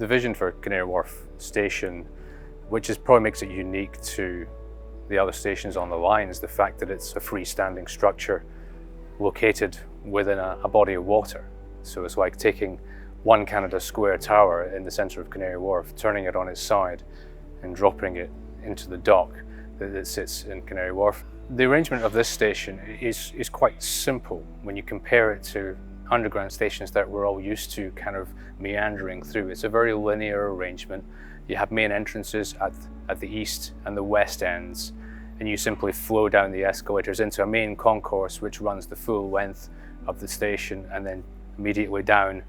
The vision for Canary Wharf Station, which probably makes it unique to the other stations on the line, is the fact that it's a freestanding structure located within a body of water. So it's like taking One Canada Square Tower in the centre of Canary Wharf, turning it on its side and dropping it into the dock that sits in Canary Wharf. The arrangement of this station is quite simple when you compare it to underground stations that we're all used to kind of meandering through. It's a very linear arrangement. You have main entrances at the east and the west ends, and you simply flow down the escalators into a main concourse which runs the full length of the station, and then immediately down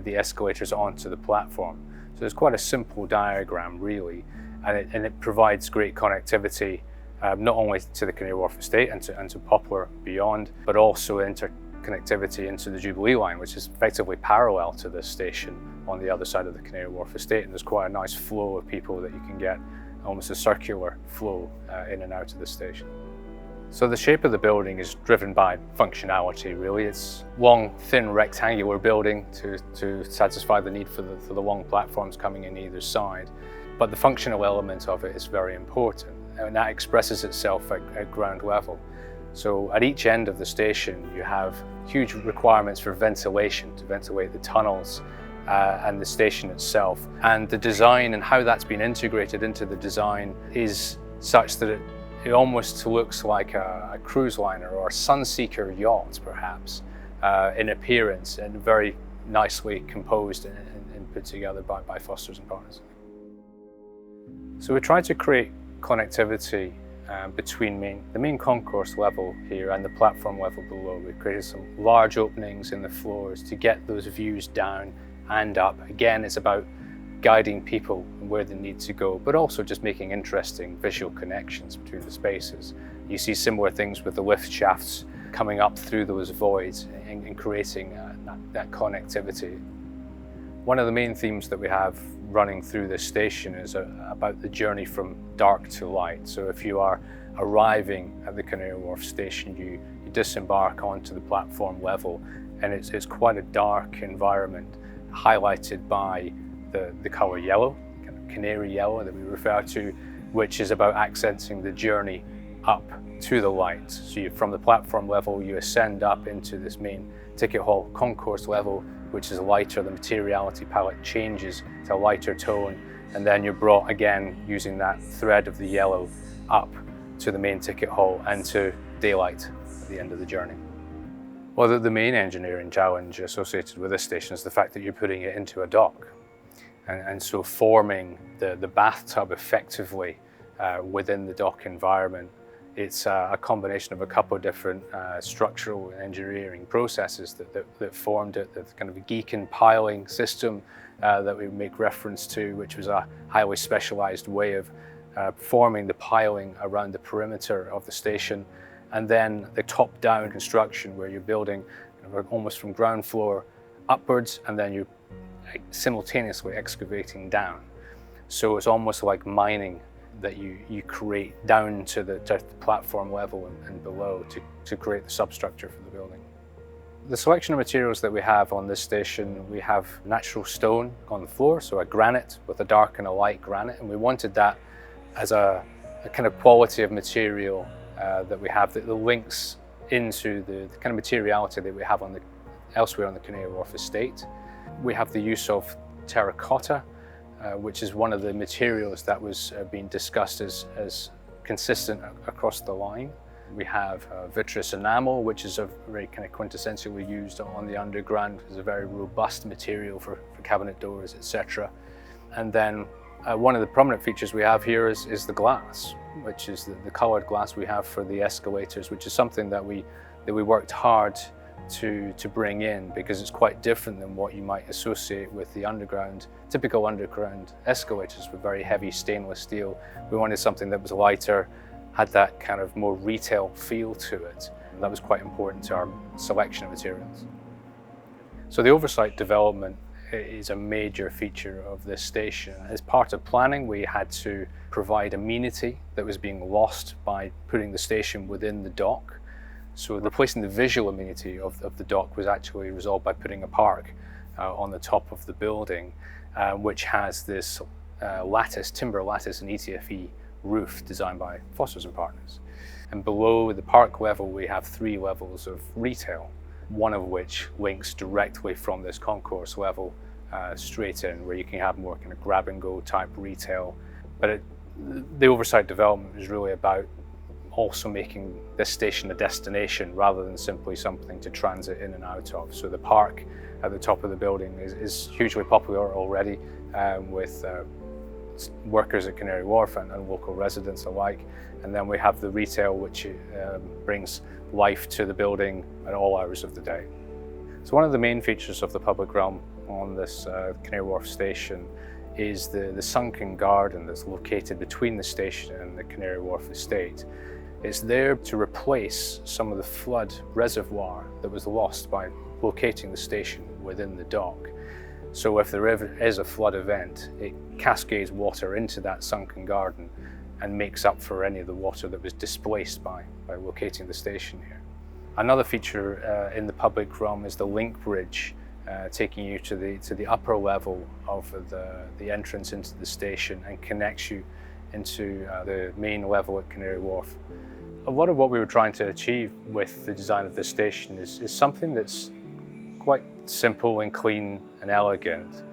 the escalators onto the platform. So it's quite a simple diagram really, and it provides great connectivity not only to the Canary Wharf estate and to Poplar beyond, but also interconnectivity into the Jubilee line, which is effectively parallel to this station on the other side of the Canary Wharf estate. And there's quite a nice flow of people that you can get, almost a circular flow in and out of the station. So the shape of the building is driven by functionality really. It's long, thin, rectangular building to satisfy the need for the long platforms coming in either side. But the functional element of it is very important, and that expresses itself at ground level. So at each end of the station you have huge requirements for ventilation to ventilate the tunnels and the station itself. And the design and how that's been integrated into the design is such that it almost looks like a cruise liner or a Sunseeker yacht perhaps in appearance, and very nicely composed and put together by Fosters and Partners. So we tried to create connectivity between the main concourse level here and the platform level below. We created some large openings in the floors to get those views down and up. Again, it's about guiding people where they need to go, but also just making interesting visual connections between the spaces. You see similar things with the lift shafts coming up through those voids and creating that connectivity. One of the main themes that we have running through this station is about the journey from dark to light. So if you are arriving at the Canary Wharf station, you disembark onto the platform level, and it's quite a dark environment, highlighted by the colour yellow, kind of canary yellow that we refer to, which is about accenting the journey up to the light. So from the platform level you ascend up into this main ticket hall concourse level, which is lighter. The materiality palette changes to a lighter tone, and then you're brought again using that thread of the yellow up to the main ticket hall and to daylight at the end of the journey. Well, the main engineering challenge associated with this station is the fact that you're putting it into a dock, and so forming the bathtub effectively within the dock environment. It's a combination of a couple of different structural and engineering processes that formed it. The kind of a Geekin piling system that we make reference to, which was a highly specialized way of forming the piling around the perimeter of the station. And then the top-down construction, where you're building almost from ground floor upwards, and then you're simultaneously excavating down. So it's almost like mining that you create down to the platform level and below to create the substructure for the building. The selection of materials that we have on this station, we have natural stone on the floor, so a granite with a dark and a light granite, and we wanted that as a kind of quality of material that we have that links into the kind of materiality that we have elsewhere on the Canary Wharf estate. We have the use of terracotta, which is one of the materials that was being discussed as consistent across the line. We have vitreous enamel, which is a very kind of quintessentially used on the underground. It's a very robust material for cabinet doors, etc. And then one of the prominent features we have here is the glass, which is the coloured glass we have for the escalators, which is something that we worked hard to bring in, because it's quite different than what you might associate with the typical underground escalators with very heavy stainless steel. We wanted something that was lighter, had that kind of more retail feel to it. And that was quite important to our selection of materials. So the Oversite development is a major feature of this station. As part of planning, we had to provide amenity that was being lost by putting the station within the dock. So replacing the visual amenity of the dock was actually resolved by putting a park on the top of the building. which has this timber lattice and ETFE roof designed by Foster's and Partners. And below the park level, we have 3 levels of retail, one of which links directly from this concourse level straight in, where you can have more kind of grab-and-go type retail. But the Oversite development is really about also making this station a destination rather than simply something to transit in and out of. So the park at the top of the building is hugely popular already with workers at Canary Wharf and local residents alike. And then we have the retail, which brings life to the building at all hours of the day. So one of the main features of the public realm on this Canary Wharf station is the sunken garden that's located between the station and the Canary Wharf estate. It's there to replace some of the flood reservoir that was lost by locating the station within the dock. So if there ever is a flood event, it cascades water into that sunken garden and makes up for any of the water that was displaced by locating the station here. Another feature in the public realm is the link bridge taking you to the upper level of the entrance into the station and connects you into the main level at Canary Wharf. A lot of what we were trying to achieve with the design of this station is something that's quite simple and clean and elegant,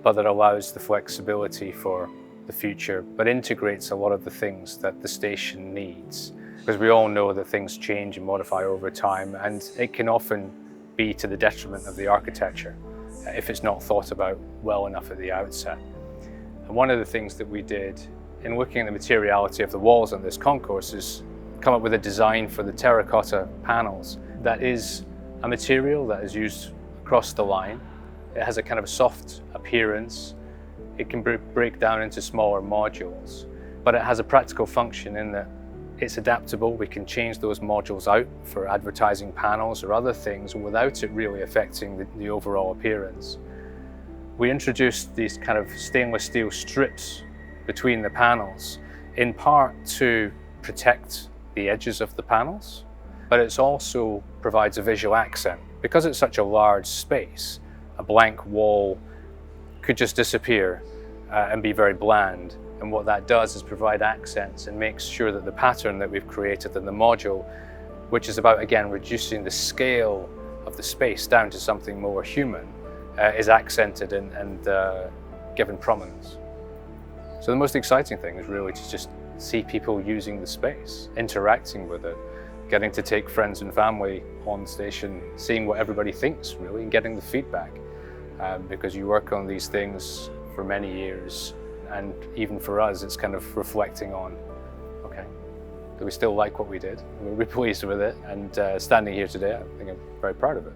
but that allows the flexibility for the future, but integrates a lot of the things that the station needs. Because we all know that things change and modify over time, and it can often be to the detriment of the architecture if it's not thought about well enough at the outset. And one of the things that we did in looking at the materiality of the walls on this concourse is come up with a design for the terracotta panels that is a material that is used across the line. It has a kind of a soft appearance. It can break down into smaller modules, but it has a practical function in that it's adaptable. We can change those modules out for advertising panels or other things without it really affecting the overall appearance. We introduced these kind of stainless steel strips between the panels, in part to protect the edges of the panels, but it also provides a visual accent. Because it's such a large space, a blank wall could just disappear and be very bland. And what that does is provide accents and makes sure that the pattern that we've created in the module, which is about, again, reducing the scale of the space down to something more human, is accented and given prominence. So the most exciting thing is really to just see people using the space, interacting with it, getting to take friends and family on station, seeing what everybody thinks really, and getting the feedback. Because you work on these things for many years, and even for us, it's kind of reflecting on, okay, do we still like what we did? We're pleased with it, and standing here today, I think I'm very proud of it.